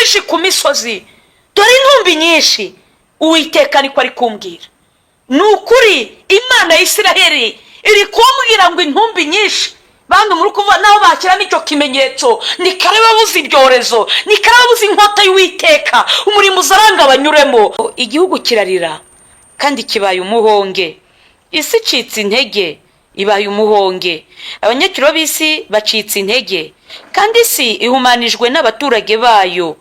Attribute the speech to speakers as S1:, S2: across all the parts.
S1: nyinshi ku misozi, dore intumbi nyinshi. Uwiteka niko ari kumbwira. Ni ukuri Imana ya Isiraheli iri kumbwira ngo intumbi nyinshi. Bantu muri kuva naho bakira n'icyo kimenyetso, ni kare babuze ibyorezo, ni kare babuze inkota y'Uwiteka, umurimo uzaranga banyuremo. Igihugu kirarira kandi kibaye umuhonge, isi icitse intege ibaye umuhonge, abanyakiro b'isi bacitse intege, kandi isi ihumanijwe n'abaturage bayo,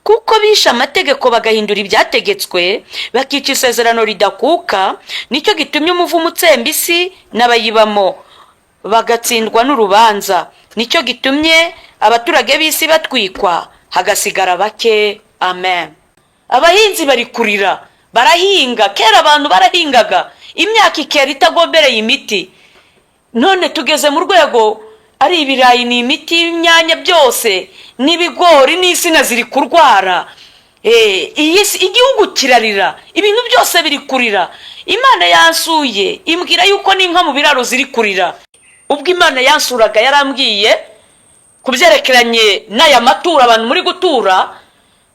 S1: kuko bishe amategeko bagahindura ibyategetswe, bakica isezerano ridakuka. Nicyo gitumye umuvumo utsemba isi n'abayibamo, bagatsindwa n'urubanza. Nicyo gitumye abaturage b'isi batwikwa, hagasigara bake. Amen. Abahinzi bari kurira, barahinga. Kera abantu barahingaga, imyaka ikera itagombereye imiti. None tugeze mu rwego ari ibirayi ni imiti, imyanya byose n'ibigori n'isina ziri kurwara. Igihugu kirarira, ibintu byose biri kurira. Imana yansuye imbwira yuko n'inka mu biraro ziri kurira. Ubwo Imana yansuraga yarambwiye kubyerekeranye n'aya matura abantu muri gutura,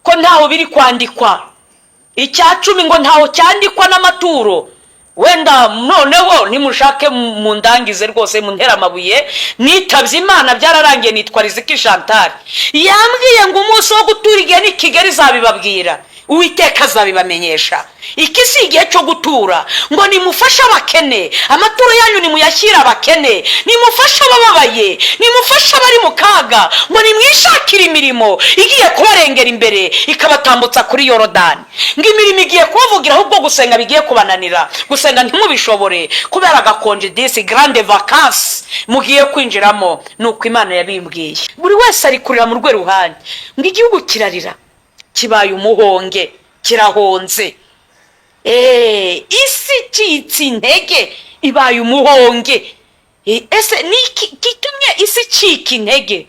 S1: ko ntaho biri kwandikwa. Icya 10 ngo ntaho cyandikwa n'amaturo. Wenda noneho nimushake mu ndangize rwose mu ntera amabuye, nitabye Imana byararangiye. Nitwa Riziki Chantal. Yambwiye ngo umunsi wo gutura igihe ni Kigali zabibabwira, Uwiteka azabibamenyesha. Iki si igihe cyo gutura, ngo nimufashe abakene, amaturo yanyu nimuyashyire abakene, nimufashe abababaye, nimufashe abari mu kaga, ngo nimwishakire imirimo igiye kubarengera imbere ikabatambutsa kuri Yorodani. Ngo imirimo igiye kubavugira, ahubwo gusenga bigiye kubananira. Gusenga ntimubishobore kubera gakonje disi grande vacances mugiye kwinjiramo. Nuko Imana yabimbwiye. Buri wese ari kurira mu rwe ruhande, ngo igihugu kirarira kibaye umuhonge, kirahonze. Isi icitse intege ibaye umuhonge. Ese ni gitumye isi icika intege?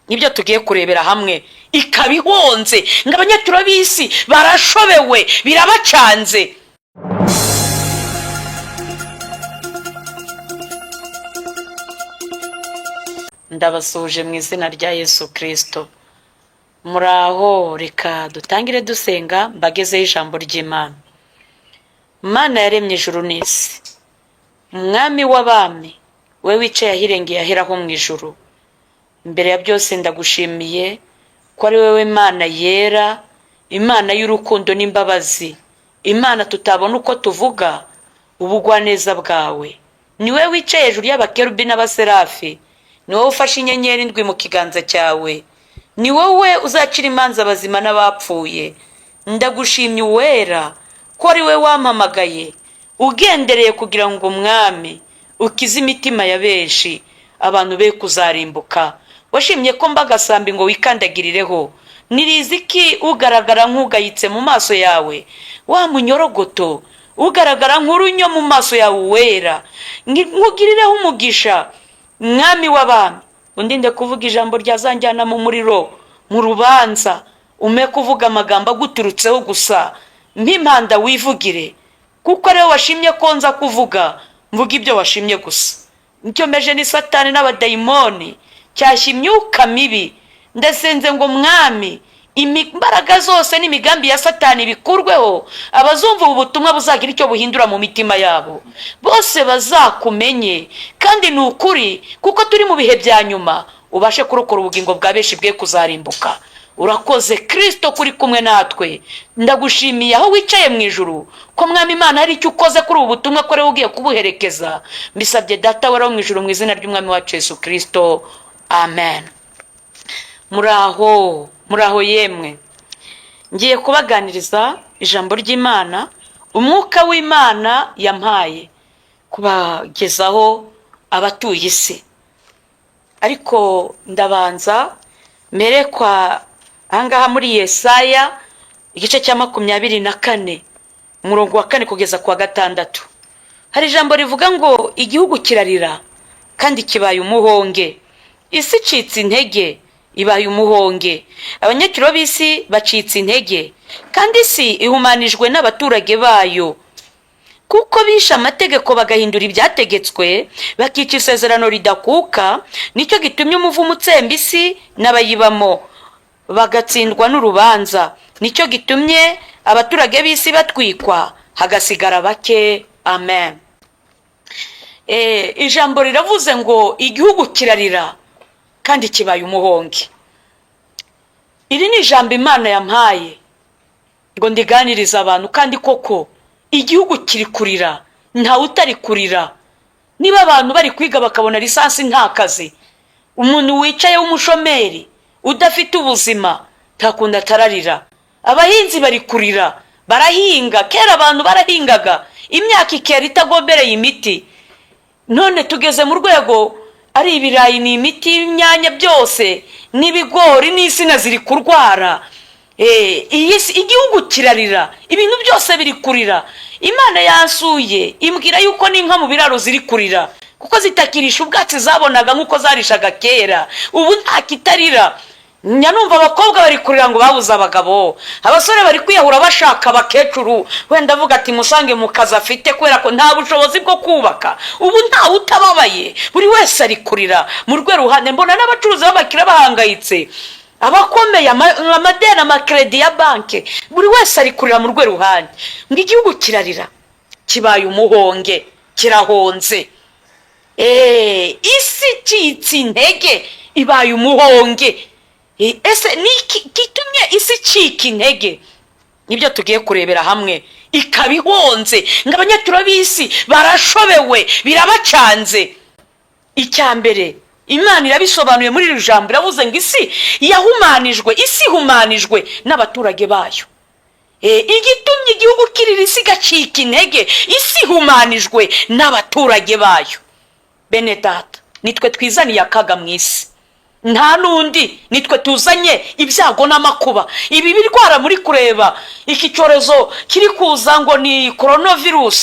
S1: Nibyo tugiye kurebera hamwe. Ikaba ihonze, ngo abanyaturo b'isi barashobewe, birabacanze. Ndabasuje mu izina rya Yesu Kristo. Muraho, reka dutangire dusenga mbagezeho ijambo ry'Imana. Mana yaremye ijuru n'isi, Mwami w'abami, we wicaye ahirengeye aheraho mu ijuru. Imbere ya byose ndagushimiye ko ari wewe Mana yera, Imana y'urukundo n'imbabazi, Imana tutabona uko tuvuga ubugwaneza bwawe. Ni wewe wicaye hejuru y'abakerubi n'abaserafi, ni wowe ufashe inyenyeri ndwi mu kiganza cyawe, ni wowe uzacira imanza abazima n'abapfuye. Ndagushimye uwera ko ari we wampamagaye ugendereye kugira ngo Mwami ukize imitima ya benshi, abantu be kuzarimbuka. Washimye ko mbagasambi ngo wikandagirireho. Ni Riziki ugaragara nk'ugayitse mu maso yawe, wa munyorogoto ugaragara nk'urunyo mu maso yawe wera. Nkugirireho umugisha Mwami w'abami, undinde kuvuga ijambo ryazanjyana mu muriro mu rubanza. Ume kuvuga amagambo aguturutseho gusa, mp'impanda wivugire, kuko ariwe washimye ko nza kuvuga. Mvuga ibyo washimye gusa. Nicyo meje ni Satani n'abadayimoni cyashya imyuka mibi. Ndasenze ngo Mwami imbaraga zose n'imigambi ya Satani bikurweho, abazumva ubu butumwa buzagira icyo buhindura mu mitima yabo, bose bazakumenye. Kandi ni ukuri, kuko turi mu bihe bya nyuma, ubashe kurokora ubugingo bwa benshi bwe kuzarimbuka. Urakoze Kristo kuri kumwe natwe. Ndagushimiye aho wicaye mu ijuru ko Mwami Imana hari icyo ukoze kuri ubu butumwa ko rero ugiye kubuherekeza. Mbisabye Data wera mu ijuru mu izina ry'Umwami wacu Yesu Kristo. Amen. Muraho yemwe. Ngiye kubaganiriza ijambo ry'Imana umwuka w'Imana yampaye kubagezaho abatuye isi. Ariko ndabanza mere kwa ahangaha muri Yesaya igice cya 24 umurongo wa 4 kugeza kwa 6. Hari ijambo rivuga ngo igihugu kirarira kandi kibaye umuhonge, isi icitse intege ibaye umuhonge, abanyakiro b'isi bacitse intege, kandi isi ihumanijwe n'abaturage bayo, kuko bishe amategeko bagahindura ibyategetswe, bakica isezerano ridakuka. Nicyo gitumye umuvumo utsemba isi n'abayibamo, bagatsindwa n'urubanza. Nicyo gitumye abaturage b'isi batwikwa hagasigara bake. Amen. Ijambo riravuze ngo igihugu kirarira kandi kibaye umuhonge. Iri ni ijambo Imana yampaye ngo ndiganiriza abantu, kandi koko igihugu kiri kurira, ntawe utari kurira. Niba abantu bari kwiga bakabona lisansi nta kazi, umuntu wicaye w'umushomeri udafite ubuzima ntakunda atararira. Abahinzi bari kurira, barahinga. Kera abantu barahingaga imyaka ikera itagombereye imiti. None tugeze mu rwego ari ibirayi ni imiti, imyanya byose n'ibigori n'isina ziri kurwara. Igihugu kirarira, ibintu byose biri kurira. Imana yansuye imbwira yuko n'inka mu biraro ziri kurira kuko zitakirisha ubwatsi zabonaga nk'uko zarishaga kera. Ubu nta kitarira. Nyanumva abakobwa bari kurira ngo babuze abagabo, abasore bari kwiyahura bashaka abakecuru, wenda avuga ati musange mu kazi afite kubera ko nta bushobozi bwo kubaka. Ubu ntawe utababaye, buri wese ari kurira mu rwe ruhande. Mbona n'abacuruzi b'abakira bahangayitse, abakomeye, amadeni, amakredi ya banke, buri wese ari kurira mu rwe ruhande. Ngo igihugu kirarira, kibaye umuhonge, kirahonze. Isi icitse intege, ibaye umuhonge. Ese niki gitumye isi icika intege? Nibyo tugiye kurebera hamwe. Ikaba ihonze, ngo abanyatura b'isi barashobewe, birabacanze. Icyambere Imana irabisobanuye muri iri jambo, iravuze ngo isi yahumanijwe, isi ihumanijwe n'abaturage bayo. Igitumye igihugu kirira, isi igacika intege, isi ihumanijwe n'abaturage bayo. Bene data, nitwe twizaniye akaga mu isi, nta nundi. Nitwe tuzanye ibyago n'amakuba. Ibi birwara muri kureba, iki cyorezo kiri kuza ngo ni coronavirus,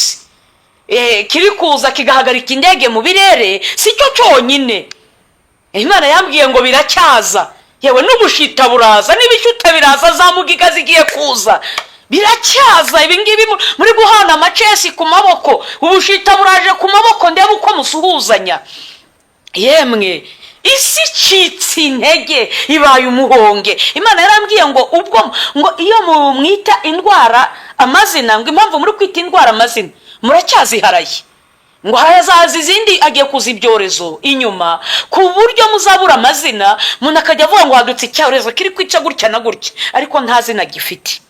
S1: kiri kuza kigahagarika indege mu birere, si cyo cyonyine. Imana yambwiye ngo biracyaza, yewe n'ubushita buraza, n'ibishyuta biraza, za mugiga zigiye kuza, biracyaza. Ibi ngibi muri guhana amacesi ku maboko, ubushita buraje ku maboko, ndebe uko musuhuzanya. Yemwe isi icitse intege, ibaye umuhonge. Imana yarambwiye ngo ubwo ngo iyo mwita indwara amazina, ngo impamvu muri kwita indwara amazina muracyaziharaye, ngo hazaza izindi agiye kuza ibyorezo inyuma, ku buryo muzabura amazina. Umuntu akajya avuga ngo hadutse icyorezo kiri kwica gutya na gutya, ariko nta zina gifite.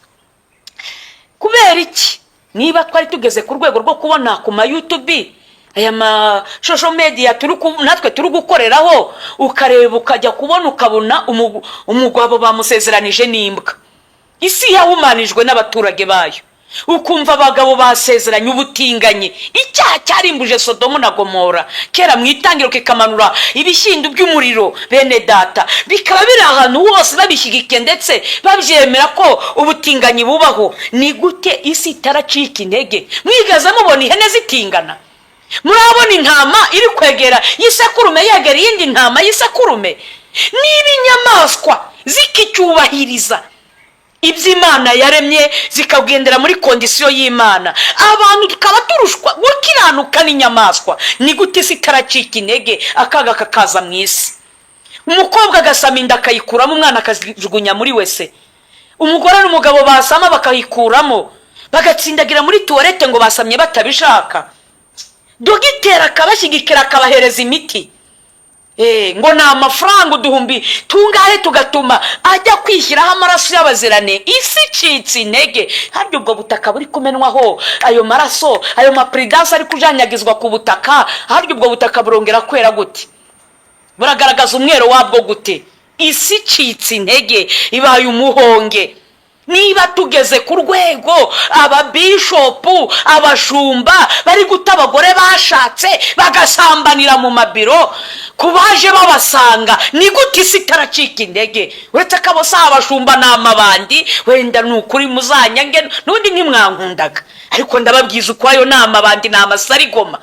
S1: Kubera iki? Niba twari tugeze ku rwego rwo kubona ku ma YouTube, aya ma social media natwe turi gukoreraho, ukareba ukajya kubona ukabona umugabo bamusezeranije n'imbwa. Isi yahumanijwe n'abaturage bayo, ukumva abagabo basezeranye ubutinganyi. Icyaha cyarimbuje Sodomu na Gomora kera mu itangiro, kikamanura ibishyindu by'umuriro. Bene data, bikaba biri ahantu hose babishyigikiye ndetse babyemera ko ubutinganyi bubaho. Ni gute isi itaracika intege? Mwigeze mubona ihene zitingana? Murabona intama iri kwegera y'isekurume yegera iyindi ntama y'isekurume? Niba inyamaswa zikicyubahiriza iby'Imana yaremye, zikagendera muri kondisiyo y'Imana, abantu tukaba turushwa gukiranuka n'inyamaswa, ni gute isi itaracika intege? Akaga kakaza mu isi. Umukobwa agasama inda akayikuramo, umwana akazijugunya muri wese. Umugore n'umugabo basama bakayikuramo, bagatsindagira muri tuwarete ngo basamye batabishaka. Dogiteri akabashyigikira, akabahereza imiti. Ngo ni amafaranga uduhumbi tungahe tugatuma ajya kwishyiraho amaraso y'abazirane. Isi icitse intege. Harya ubwo butaka buri kumenwaho ayo maraso, ayo mapridanse ari kujanyagizwa ku butaka, harya ubwo butaka burongera kwera gute? Buragaragaza umwero wabwo gute? Isi icitse intege, ibaye umuhonge. Niba tugeze ku rwego ababishopu, abashumba bari guta abagore bashatse bagasambanira mu mabiro, kubaje babasanga, ni gute isi itaracika intege? Uretse ko abo si abashumba ni amabandi, wenda ni ukuri muzanyange n'undi ntimwankundaga, ariko ndababwiza uko ayo ni amabandi, ni amasarigoma.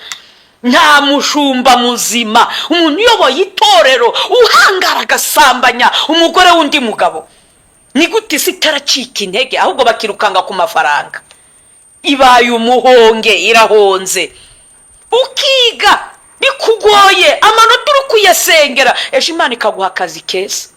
S1: Nta mushumba muzima, umuntu uyoboye itorero uhangara agasambanya umugore w'undi mugabo. Ni gute isi itaracika intege, ahubwo bakirukanga ku mafaranga? Ibaye umuhonge, irahonze. Ukiga bikugoye, amanota uri kuyasengera, ejo Imana ikaguha akazi keza.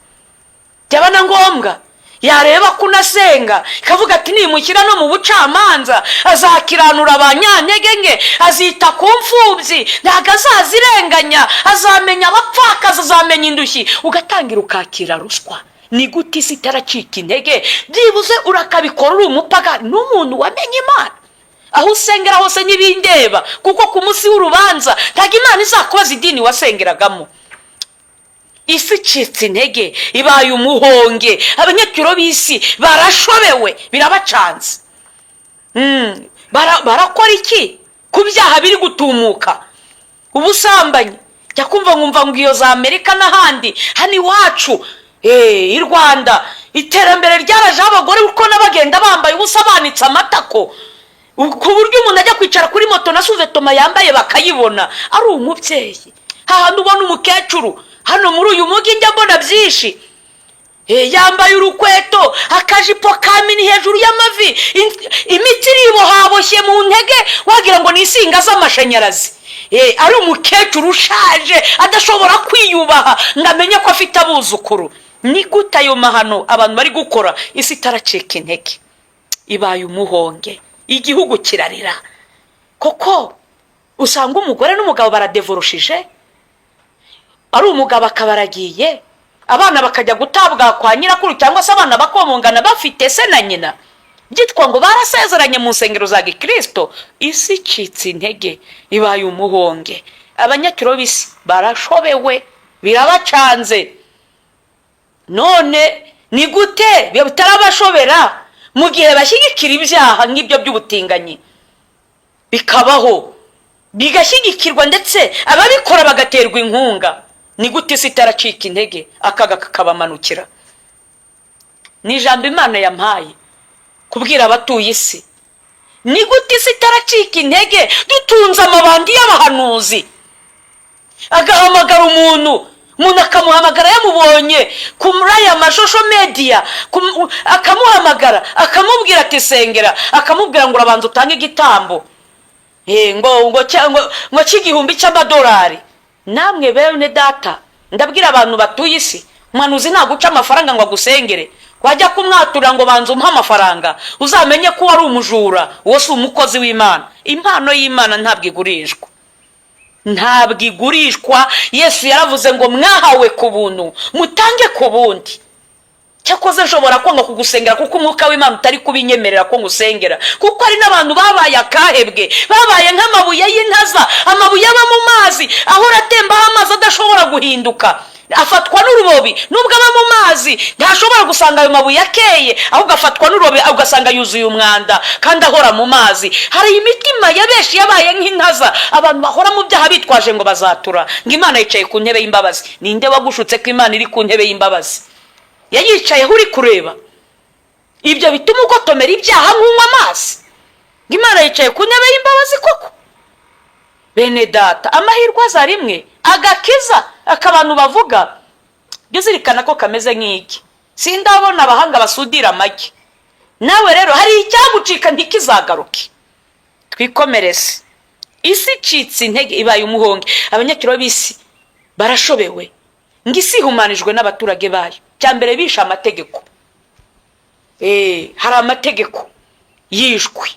S1: Byabana ngo ngombwa yareba ko unasenga ikavuga ati nimushyira no mu bucamanza azakiranura abanyantege, azita ku mfubyi, ntabwo azazirenganya, azamenya abapfakazi, azamenya indushyi, ugatangira ukakira ruswa. Ni gute isi itaracika intege? Byibuze urakabikora uri umupagani n'umuntu wamenye Imana. Aho usengera hose n'ibindeba, kuko ku munsi w'urubanza ntabwo Imana izakubaza idini wasengeragamo. Isi icitse intege, ibaye umuhonge, abanyacyuro b'isi barashobewe, birabacanze. Barakora iki ku byaha biri gutumuka? Ubusambanyi, jya kumva nkumva ngo iyo za Amerika n'ahandi, hano iwacu i Rwanda iterambere ryarajeho abagore uko n'abagenda bambaye ubusa banitse amatako, ku buryo umuntu ajya kwicara kuri moto na suvetoma yambaye bakayibona ari umubyeyi. Hahandi ubona umukecuru hano muri uyu mujyi njya mbona byinshi, yambaye urukweto, akajipo ka mini hejuru y'amavi, imitsi iribohaboshye mu ntege wagira ngo ni insinga z'amashanyarazi. Ari umukecuru ushaje adashobora kwiyubaha ngo amenye ko afite abuzukuru. Ni gute ayo mahano abantu bari gukora? Isi itaracika intege, ibaye umuhonge, igihugu kirarira. Koko usanga umugore n'umugabo baradevorushije, ari umugabo akaba aragiye, abana bakajya gutabwa kwa nyirakuru cyangwa se abana bakomongana bafite se na nyina, byitwa ngo barasezeranye mu nsengero za Gikristo. Isi icitse intege, ibaye umuhonge, abanyacyuro b'isi barashobewe, birabacanze. None ni gute bitarabashobera mu gihe bashyigikira ibyaha nk'ibyo by'ubutinganyi bikabaho bigashyigikirwa ndetse ababikora bagaterwa inkunga? Ni gute isi itaracika intege, akaga kakabamanukira? Ni ijambo Imana yampaye kubwira abatuye isi. Ni gute isi itaracika intege dutunze amabandi y'abahanuzi, agahamagara umuntu akamuhamagara yamubonye kuri aya mashosho media, akamuhamagara akamubwira ati sengera, akamubwira ngo urabanza utange igitambo ngo cy'igihumbi cy'amadolari. Namwe bene data, ndabwira abantu batuye isi, umuhanuzi ntaguca amafaranga ngo agusengere. Wajya kumwatura ngo banza umuhe amafaranga, uzamenye ko wari umujura, uwo si umukozi w'Imana. Impano y'Imana ntabwo igurishwa, ntabwo igurishwa. Yesu yaravuze ngo mwahawe ku buntu mutange ku bundi. Cyakoze nshobora kwanga kugusengera kuko umwuka w'Imana utari kubinyemerera ko ngusengera, kuko ari n'abantu babaye akahebwe, babaye nk'amabuye y'intaza, amabuye aba mu mazi ahora atembaho amazi adashobora guhinduka. Afatwa n'urubobi, nubwo aba mu mazi ntashobora gusanga ayo mabuye akeye, ahubwo afatwa n'urubobi ugasanga yuzuye umwanda kandi ahora mu mazi. Hari imitima ya benshi yabaye nk'intaza, abantu bahora mu byaha bitwaje ngo bazatura, ngo Imana yicaye ku ntebe y'imbabazi. Ninde wagushutse ko Imana iri ku ntebe y'imbabazi? Yayicayeho uri kureba. Ibyo bituma ugotomera ibyaha nk'unywa amazi, ngo Imana yicaye ku ntebe y'imbabazi koko? Bene data, amahirwe aza rimwe, agakiza akabantu bavuga byo zirikana ko kameze nk'iki. Sindabona abahanga basudira amagi. Nawe rero hari icyagucika ntikizagaruke. Twikomereze. Isi icitse intege, ibaye umuhonge, abanyacyuro b'isi barashobewe, ngo isi ihumanijwe n'abaturage bayo. Cyambere bisha amategeko. Hari amategeko yishwe.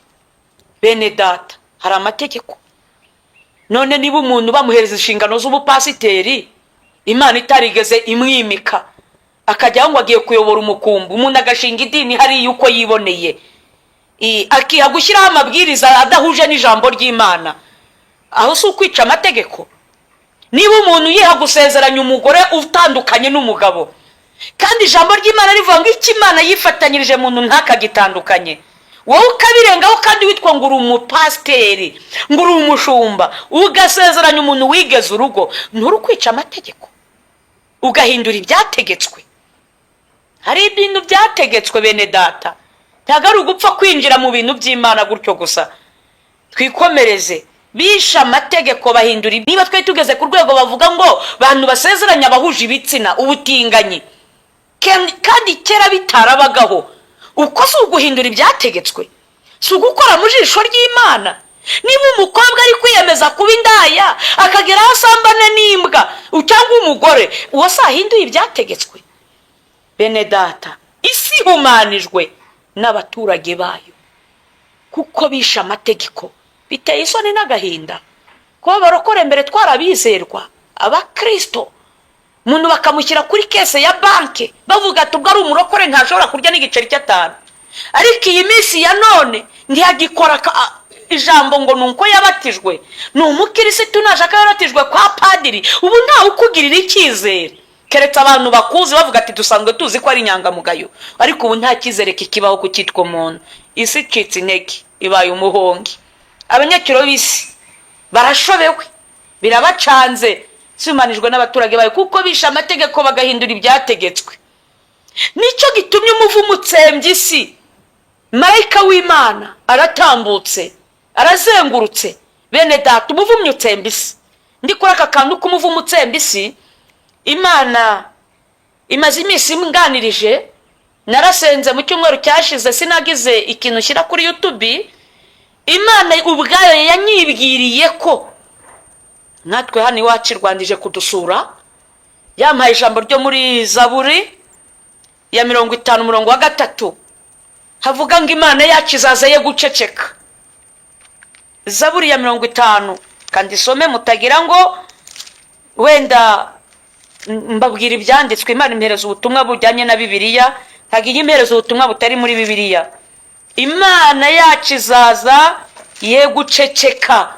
S1: Bene data, hari amategeko. None niba umuntu bamuhereza inshingano z'ubupasiteri, Imana itarigeze imwimika, akajya ngo agiye kuyobora umukumbi, umuntu agashinga idini hari yuko yiboneye, akiha gushyiraho amabwiriza adahuje n'ijambo ry'Imana, aho si ukwica amategeko? Niba umuntu yiha gusezeranya umugore utandukanye n'umugabo, kandi ijambo ry'Imana rivuga ngo icyo Imana yifatanyirije muntu ntakagitandukanye, wowe ukabirengaho kandi witwa ngo uri umupasiteri, ngo uri umushumba, ugasezeranya umuntu wigeze urugo, nturi kwica amategeko, ugahindura ibyategetswe. Hari ibintu byategetswe bene data, ntabwo ari ugupfa kwinjira mu bintu by'Imana gutyo gusa. Twikomereze. Bisha amategeko bahindura. Niba twe tugeze ku rwego bavuga ngo bantu basezeranya abahuje ibitsina ubutinganyi, kandi kera bitarabagaho, uko si uguhindura ibyategetswe, si ugukora mu jisho ry'Imana. Niba umukobwa ari kwiyemeza kuba indaya akagera aho asambana n'imbwa cyangwa umugore, uwo si ahinduye ibyategetswe? Bene data, isi humanijwe n'abaturage bayo kuko bishe amategeko. Biteye isoni n'agahinda kuba barokore mbere twarabizerwa abakristo, umuntu bakamushyira kuri kese ya banki bavuga ati ubwo ari umurokore ntashobora kurya n'igiceri cy'atanu. Ariko iyi minsi ya none ntiyagikora ijambo ngo nuko yabatijwe, ni umukirisitu nashaka yaratijwe kwa padiri, ubu ntawe ukugirira icyizere keretse abantu bakuzi bavuga ati dusanzwe tuzi ko ari inyangamugayo. Ariko ubu nta cyizere kikibaho ku cyitwa umuntu. Isi icitse intege, ibaye umuhongi. Abanyakiro b'isi barashobewe, birabacanze, simanijwe n'abaturage bayo kuko bishe amategeko bagahindura ibyategetswe. Nicyo gitumye umuvumo utsembye isi. Marayika w'Imana aratambutse, arazengurutse. Bene data, umuvumo utsembye isi. Ndikora aka kantu k'umuvumo utsembye isi, Imana imaze iminsi imganirije. Narasenze mu cyumweru cyashize, sinagize ikintu nshyira kuri YouTube. Imana ubwayo yanyibwiriye ko natwe hano iwacu Rwandije kudusura, yampaye ijambo ryo muri Zaburi ya 50:3 havuga ngo Imana yacu izazaye guceceka. Zaburi ya 50, kandi some mutagira ngo wenda mbabwira ibyanditswe. Imana impereza ubutumwa bujyanye na Bibiliya, ntagiye impereza ubutumwa butari muri Bibiliya. Imana yacu izaza ye guceceka,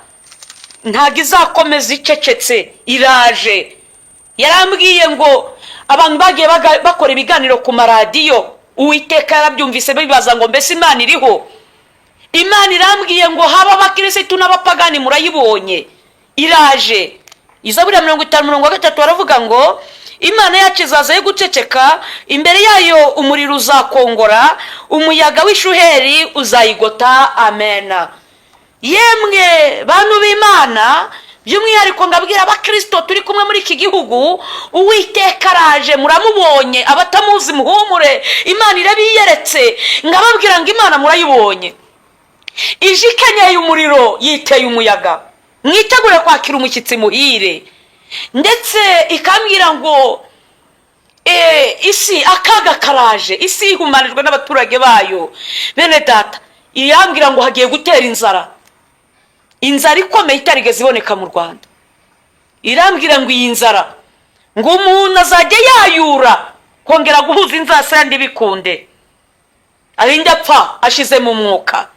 S1: ntago izakomeza icecetse, iraje. Yarambwiye ngo abantu bagiye bakora ibiganiro ku maradiyo, Uwiteka yarabyumvise bibaza ngo mbese Imana iriho. Imana irambwiye ngo haba abakirisitu n'abapagani murayibonye, iraje. Izaburi ya 50:3 baravuga ngo Imana yacu izaza yo guceceka, imbere yayo umuriro uzakongora, umuyaga w'ishuheri uzayigota. Amena. Yemwe bantu b'Imana, by'umwihariko ngabwira abakristo turi kumwe muri iki gihugu, Uwiteka araje, muramubonye. Abatamuzi muhumure, Imana irabiyeretse. Ngababwira ngo Imana murayibonye, ije ikenyeye umuriro, yiteye umuyaga. Mwitegure kwakira umushyitsi muhire. Ndetse ikambwira ngo isi akaga karaje, isi ihumanijwe n'abaturage bayo. Bene data, irambwira ngo hagiye gutera inzara, inzara ikomeye itarigeze iboneka mu Rwanda. Irambwira ngo iyi nzara ngo umuntu azajya yayura kongera guhuza inzasa bikunde, arinde apfa ashize mu mwuka.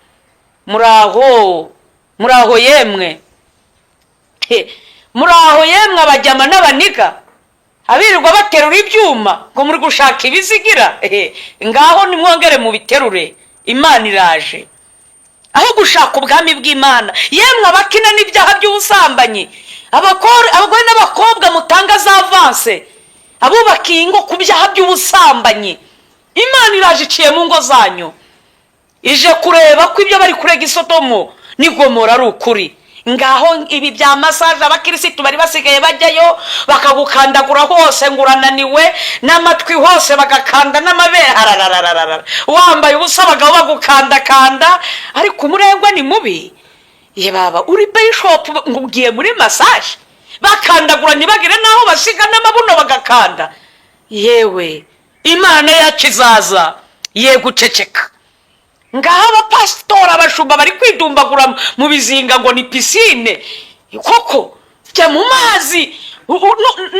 S1: Muraho yemwe, muraho yemwe abajyama n'abaniga abirirwa baterura ibyuma ngo muri gushaka ibizigira. Ngaho nimwongere mu biterure, Imana iraje. Aho gushaka ubwami bw'Imana, yemwe abakina n'ibyaha by'ubusambanyi, abagore n'abakobwa mutanga za avance, abubakiye ingo ku byaha by'ubusambanyi, Imana iraje iciye mu ngo zanyu, ije kureba ko ibyo bari kurega i Sodomu n'i Gomora ari ukuri. Ngaho ibi bya massage abakirisitu bari basigaye bajyayo bakagukandagura hose ngo urananiwe, n'amatwi hose bagakanda, n'amabere wambaye ubusa abagabo bagukandakanda. Ariko umurengwa ni mubi. Ye baba, uri bishop ngo ugiye muri massage, bakandagura ntibagire naho basiga n'amabuno bagakanda. Yewe Imana yacu izaza ye guceceka. Ngaho abapasitora abashumba bari kwidumbagura mu bizinga ngo ni pisine. Koko jya mu mazi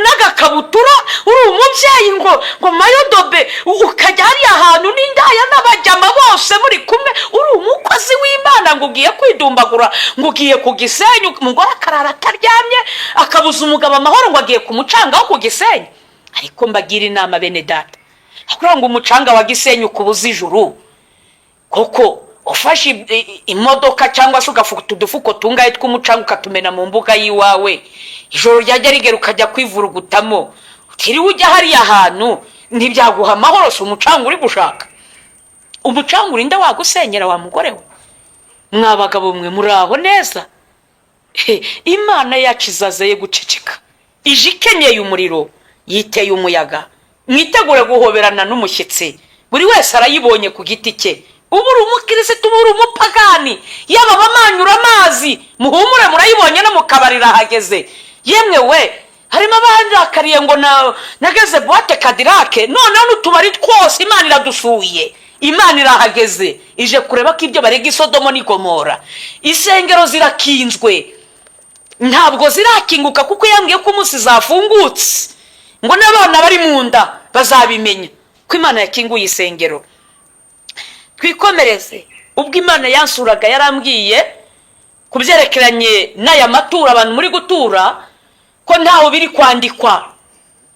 S1: n'agakabutura, uri umubyeyi ngo mayodobe, ukajya hariya ahantu n'indaya n'abajyama bose muri kumwe, uri umukozi w'Imana ngo ugiye kwidumbagura, ngo ugiye ku Gisenyi. Umugore akarara ataryamye, akabuza umugabo amahoro ngo agiye ku mucanga wo ku Gisenyi. Ariko mbagira inama bene data, kugira ngo umucanga wa Gisenyi ukubuze ijuru. Koko ufashe imodoka cyangwa se ugafuta udufuko tungaye tw'umucanga ukatumena mu mbuga yiwawe, ijoro ryajya rigera ukajya kwivurugutamo, utiriwe ujya hariya ahantu, ntibyaguha amahoro. Si umucanga uri gushaka, umucanga urinda wagusenyera wa mugore we. Mwabagabo mwe muraho neza. Imana yacu izaza ye guceceka, ije ikenyeye umuriro, yiteye umuyaga. Mwitegure guhoberana n'umushyitsi, buri wese arayibonye ku giti cye. Uburi umukirisitu, uburi umupagani, yaba bamanyura amazi, muhumure murayibonye no mukabarira hageze. Yemwe we, harimo abandakariye ngo nageze buwate kadirake, noneho n'utubari twose Imana iradusuye, Imana irahageze ije kureba ko ibyo barega Isodomo n'i Gomora. Insengero zirakinzwe, ntabwo zirakinguka kuko yambwiye ko umunsi zafungutse ngo n'abana bari mu nda bazabimenya ko Imana yakinguye isengero. Twikomereze. Ubwo Imana yansuraga yarambwiye kubyerekeranye n'aya matura abantu muri gutura ko ntaho biri kwandikwa,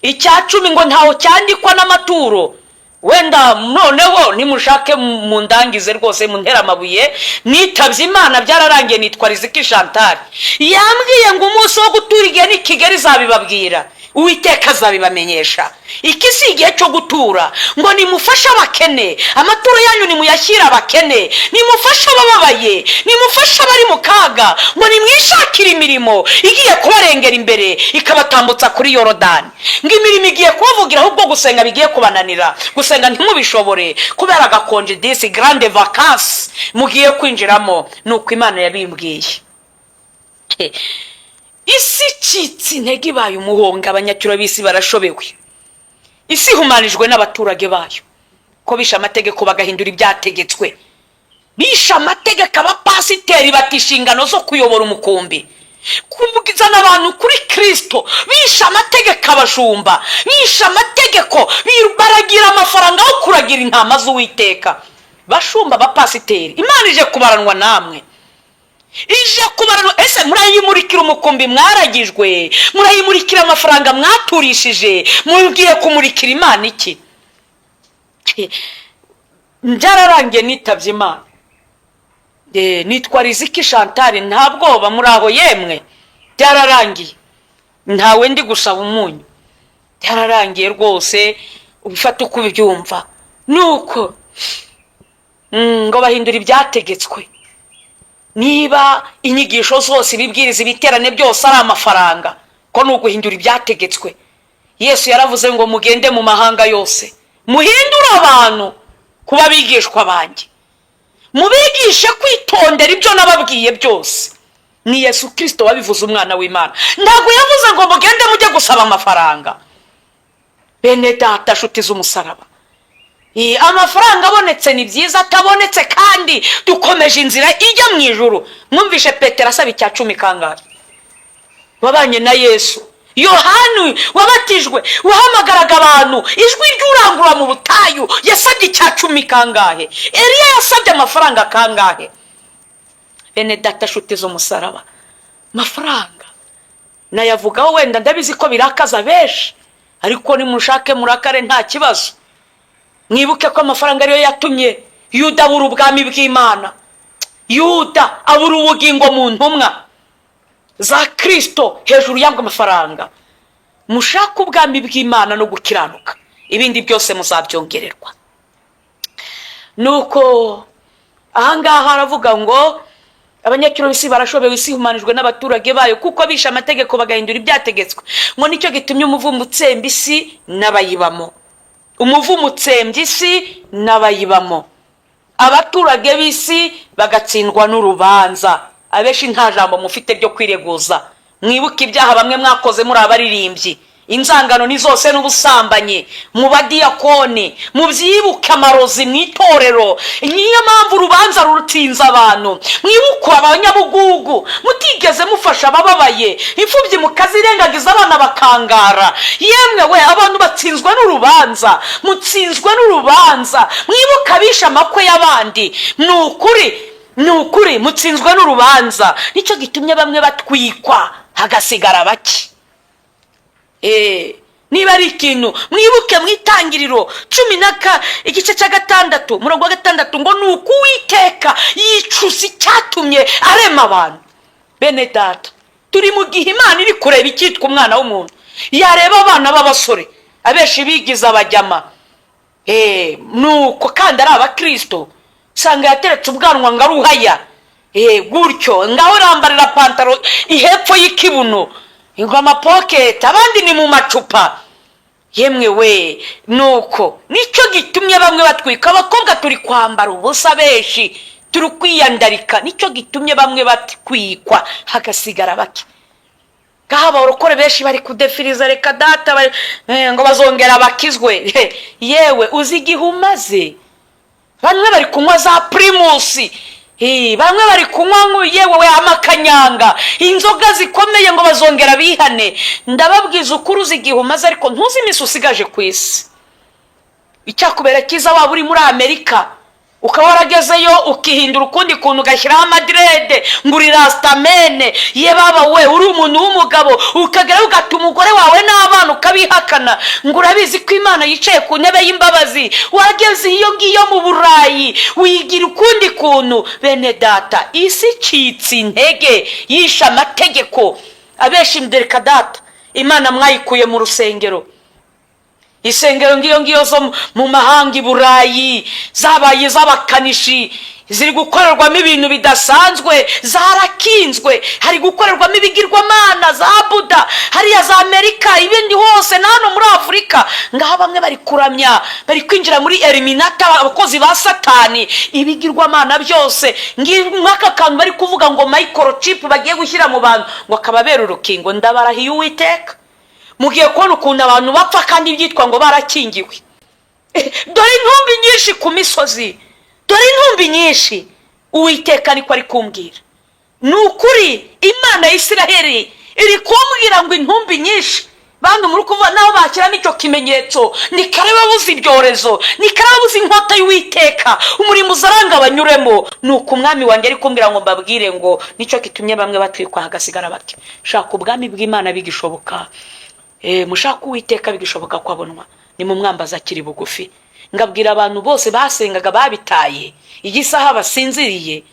S1: icya 10 ngo ntaho cyandikwa n'amaturo. Wenda noneho nimushake mu ndangize rwose mu ntera amabuye, nitabye Imana byararangiye, nitwa Riziki Chantal. Yambwiye ngo umunsi wo gutura igihe ni Kigali zabibabwira, Uwiteka azabibamenyesha. Iki si igihe cyo gutura, ngo nimufashe abakene, amaturo yanyu nimuyashyira abakene, nimufashe abababaye, nimufashe abari mu kaga, ngo nimwishakire imirimo igiye kubarengera imbere ikabatambutsa kuri Yorodani. Ngo imirimo igiye kubavugira, ahubwo gusenga bigiye kubananira, gusenga ntimubishobore kubera agakonje disi grande vacances mugiye kwinjiramo. Nuko Imana yabimbwiye. Isi citsi intege ibaye umuhonga, abanyacyuro b'isi barashobewe. Isi humanijwe n'abaturage bayo ko bisha amategeko bagahindura ibyategetswe, bisha amategeko. Abapasiteri bati inshingano zo kuyobora umukumbi, kubwizana abantu kuri Kristo, bisha amategeko. Abashumba bisha amategeko, baragira amafaranga yo kuragira intama z'Uwiteka. Bashumba abapasiteri, Imana ije kubaranwa namwe, ije kubaranwa. Ese murayimurikira umukumbi mwaragijwe, murayimurikira amafaranga mwaturishije, mugiye kumurikira Imana iki? Byararangiye nitabye Imana. Nitwa Riziki Chantal, nta bwoba muri aho yemwe, byararangiye, ntawe ndi gusaba umunyu, byararangiye rwose. Ubifata uko ubyumva. Nuko ngo bahindura ibyategetswe. Niba inyigisho zose, ibibwiriza, ibiterane byose ari amafaranga, ko ni uguhindura ibyategetswe. Yesu yaravuze ngo mugende mu mahanga yose muhindure abantu kuba bigishwa banjye, mubigishe kwitondera ibyo nababwiye byose. Ni Yesu Kristo wabivuze, umwana w'Imana. Ntabwo yavuze ngo mugende mujye gusaba amafaranga. Bene data, nshuti z'umusaraba, amafaranga abonetse ni byiza, atabonetse kandi dukomeje inzira ijya mu ijuru. Mwumvishe Petero asaba icya 10 kangahe? Wabanye na Yesu. Yohani wabatijwe wahamagaraga abantu, ijwi ry'urangura mu butayu, yasabye icya 10 kangahe? Eliya yasabye amafaranga kangahe? Bene data, nshuti z'umusaraba, amafaranga nayavugaho wenda ndabizi ko birakaza benshi, ariko nimushake murakare nta kibazo. Mwibuke ko amafaranga ariyo yatumye Yuda abura ubwami bw'Imana. Yuda abura ubugingo mu ntumwa za Kristo hejuru y'abwo amafaranga. Mushaka ubwami bw'Imana no gukiranuka, ibindi byose muzabyongererwa. Nuko ahangaha haravuga ngo abanyacyuro b'isi barashobewe, isi humanijwe n'abaturage bayo kuko bisha amategeko bagahindura ibyategetswe. Ngo nicyo gitumye umuvumo utsemba isi n'abayibamo, umuvumo utsembye isi n'abayibamo. Abaturage b'isi bagatsindwa n'urubanza. Abeshi nta jambo mufite ryo kwireguza. Mwibuke ibyaha bamwe mwakoze muri abaririmbyi, inzangano ni zose n'ubusambanyi, mu badiyakoni, mu byibuke amarozi mu itorero. Niyo mpamvu urubanza rurutinza abantu. Mwibuke abanyabugugu, mutigeze mufasha abababaye, imfubyi mukazirengagiza abana bakangara. Yemwe we, abantu batsinzwe n'urubanza, mutsinzwe n'urubanza. Mwibuke abisha amakwe y'abandi. Nukuri mutsinzwe n'urubanza. Nicyo gitumye bamwe batwikwa hagasigara bake. Niba ari ikintu mwibuke mu itangiriro 10:6 murongo wa 6 ngo nuko Uwiteka yicuza icyatumye arema abantu. Bene data, turi mu gihe Imana iri kureba icyitwa umwana w'umuntu. Yareba abana b'abasore abeshi bigiza abajyama, nuko kandi ari abakristo, sanga yateretse ubwanwa ngaruhaya, gutyo ngaho rambarira pantaro ihepfo y'ikibuno, ingoma pocket, abandi ni mu macupa. Yemwe we, nuko nicyo gitumye bamwe batwika. Abakobwa turi kwambara ubusa, beshi turi kwiyandarika. Nicyo gitumye bamwe batwikwa hagasigara bake. ngahaba abarokore benshi bari kudefiriza reka data ngo bazongera bakizwe. Yewe uzi igihe umaze. Bamwe bari kunywa za primusi, bamwe bari kunywa yewe we amakanyanga, inzoga zikomeye ngo bazongera bihane. Ndababwiza ukuri uzi igihe umaze, ariko ntuzi iminsi usigaje ku isi. Icyakubera cyiza waba uri muri Amerika ukaba waragezeyo ukihindura ukundi kuntu ugashyiraho amadrede ngo uri rastamene, ye baba we uri umuntu w'umugabo, ukagera ugata umugore wawe n'abana ukabihakana ngo urabizi ko Imana yicaye ku ntebe y'imbabazi. Wageze iyo ngiyo mu Burayi wigira ukundi kuntu. Bene data, isi icitse intege, yisha amategeko. Abeshi mdereka data, Imana mwayikuye mu rusengero. Isengero ngiyo zo mu mahanga i Burayi zabaye z'abakanishi, ziri gukorerwamo ibintu bidasanzwe, zarakinzwe. Hari gukorerwamo ibigirwamana za Buda hariya za Amerika, ibindi hose na hano muri Afurika. Ngaho bamwe bari kuramya, bari kwinjira muri Eliminata, abakozi ba Satani, ibigirwamana byose. Mwaka kantu bari kuvuga ngo microchip bagiye gushyira mu bantu ngo akababera urukingo. Ndabarahiye Uwiteka, mugiye kubona ukuntu abantu bapfa kandi byitwa ngo barakingiwe. Dore intumbi nyinshi ku misozi, dore intumbi nyinshi. Uwiteka niko ari kumbwira. Ni ukuri Imana ya Isiraheli iri kumbwira ngo intumbi nyinshi. Bantu muri kuvuga naho bakiramo icyo kimenyetso, ni kare babuze ibyorezo, ni kare babuze inkota y'Uwiteka, umurimo uzaranga banyuremo. Ni uko umwami wanjye ari kumbwira ngo mbabwire ngo nicyo kitumye bamwe batwikwa hagasigara bake. Shaka ubwami bw'Imana bigishoboka, mushaka Uwiteka bigishoboka kwabonwa, ni mu mwambaza akiri bugufi. Ngabwira abantu bose basengaga babitaye, igisaha basinziriye,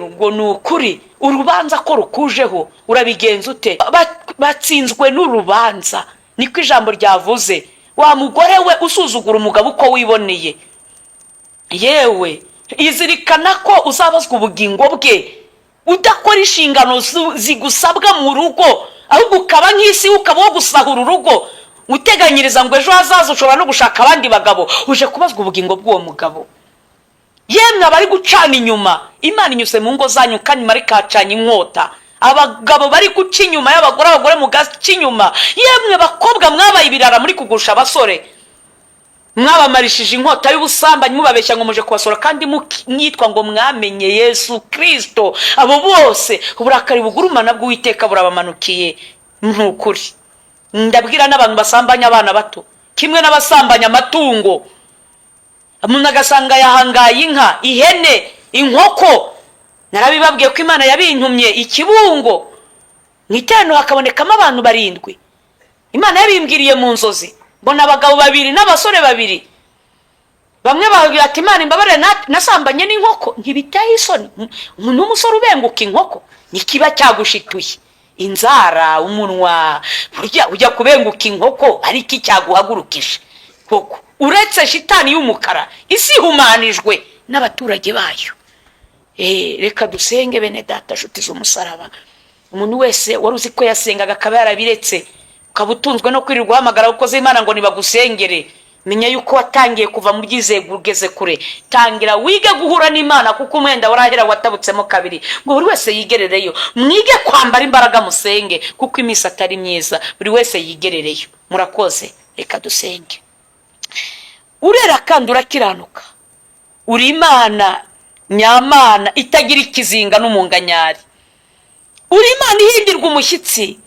S1: ngo ni ukuri urubanza ko rukujeho urabigenza ute? Batsinzwe n'urubanza, niko ijambo ryavuze. Wa mugore we usuzugura umugabo uko wiboneye, yewe izirikana ko uzabazwa ubugingo bwe udakora inshingano zigusabwa mu rugo, ahubwo ukaba nk'isi ukaba wo gusahura urugo uteganyiriza ngo ejo hazaza ushobora no gushaka abandi bagabo, uje kubazwa ubugingo bw'uwo mugabo. Yemwe abari gucana inyuma, Imana inyuze mu ngo zanyu kandi mari kacanye inkota. Abagabo bari guca inyuma y'abagore, abagore mu gace inyuma. Yemwe bakobwa mwabaye ibirara muri kugusha abasore, mwabamarishije inkota y'ubusambanyi mubabeshya ngo muje kubasora kandi mwitwa ngo mwamenye Yesu Kristo. Abo bose uburakari bugurumana bw'Uwiteka burabamanukiye. Ntukuri ndabwira n'abantu basambanya abana bato kimwe n'abasambanya amatungo. Umuntu agasanga yahangaye inka, ihene, inkoko. Narabibabwiye ko Imana yabintumye ikibungo mw'iterano hakabonekamo abantu 7. Imana yabimbwiriye mu nzozi, mbona abagabo 2 n'abasore 2. Bamwe babwira ati Imana imbabare nasambanye n'inkoko. Ntibitaye isoni umuntu w'umusore ubenguka inkoko? Nikiba cyagushituye inzara, umunwa, burya ujya kubenguka inkoko ariko icyaguhagurukije koko? Uretse shitani y'umukara, isi humanijwe n'abaturage bayo. Reka dusenge bene data shuti z'umusaraba. Umuntu wese wari uzi ko yasengaga akaba yarabiretse, ukabutunzwe no kwirirwa hamagara ukoze Imana ngo nibagusengere, menya yuko watangiye kuva mu byizego ugeze kure. Tangira wige guhura n'Imana, kuko umwenda warahera watabutsemo 2. Ngo buri wese yigerereyo, mwige kwambara imbaraga musenge, kuko imisi atari myiza. Buri wese yigerereyo. Murakoze, reka dusenge. Urera kandi urakiranuka, uri Imana nyamana itagira ikizinga n'umunganyari. Uri Imana ihindirwa umushyitsi,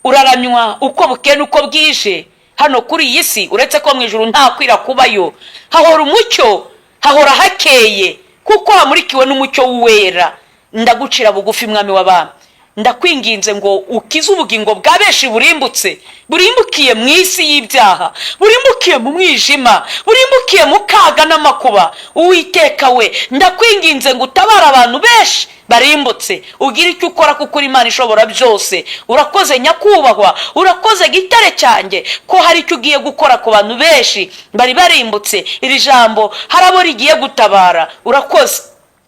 S1: uraranywa uko bukeye uko bwije. Hano kuri iyi si uretse ko mu ijuru nta kwira kubayo, hahora umucyo, hahora hakeye, kuko hamurikiwe n'umucyo w'uwera. Ndagucira bugufi mwami w'abami, ndakwinginze ngo ukize ubugingo bwa benshi burimbukiye mu isi y'ibyaha, burimbukiye mu mwijima, burimbukiye mu kaga n'amakuba. Uwiteka we, ndakwinginze ngo utabara abantu benshi barimbutse. Ugira icyo ukora kuko uri Imana ishobora byose. Urakoze nyakubahwa, urakoze gitare cyanjye ko hari icyo ugiye gukora ku bantu benshi bari barimbutse. Iri jambo harabo rigiye gutabara. Urakoze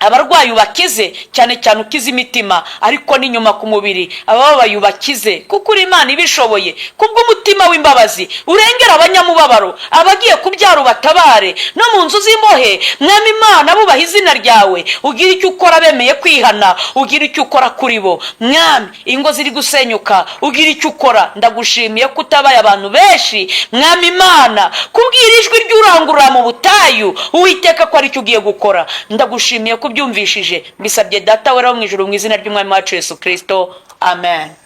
S1: abarwayi ubakize, cyane cyane ukize imitima ariko n'inyuma ku mubiri, abababaye ubakize kuko uri Imana ibishoboye. Kubw'umutima w'imbabazi urengera abanyamubabaro, abagiye kubyara ubatabare, no mu nzu z'imbohe Mwami Imana bubaha izina ryawe. Ugira icyo ukora bemeye kwihana, ugira icyo ukora kuri bo Mwami. Ingo ziri gusenyuka ugira icyo ukora. Ndagushimiye ko utabaye abantu benshi Mwami Imana, kubwira ijwi ry'urangurura mu butayu Uwiteka ko ari cyo ugiye gukora. Ndagushimiye ko byumvishije, mbisabye Data wera wo mu ijuru mu izina ry'Umwami wacu Yesu Kristo, amen.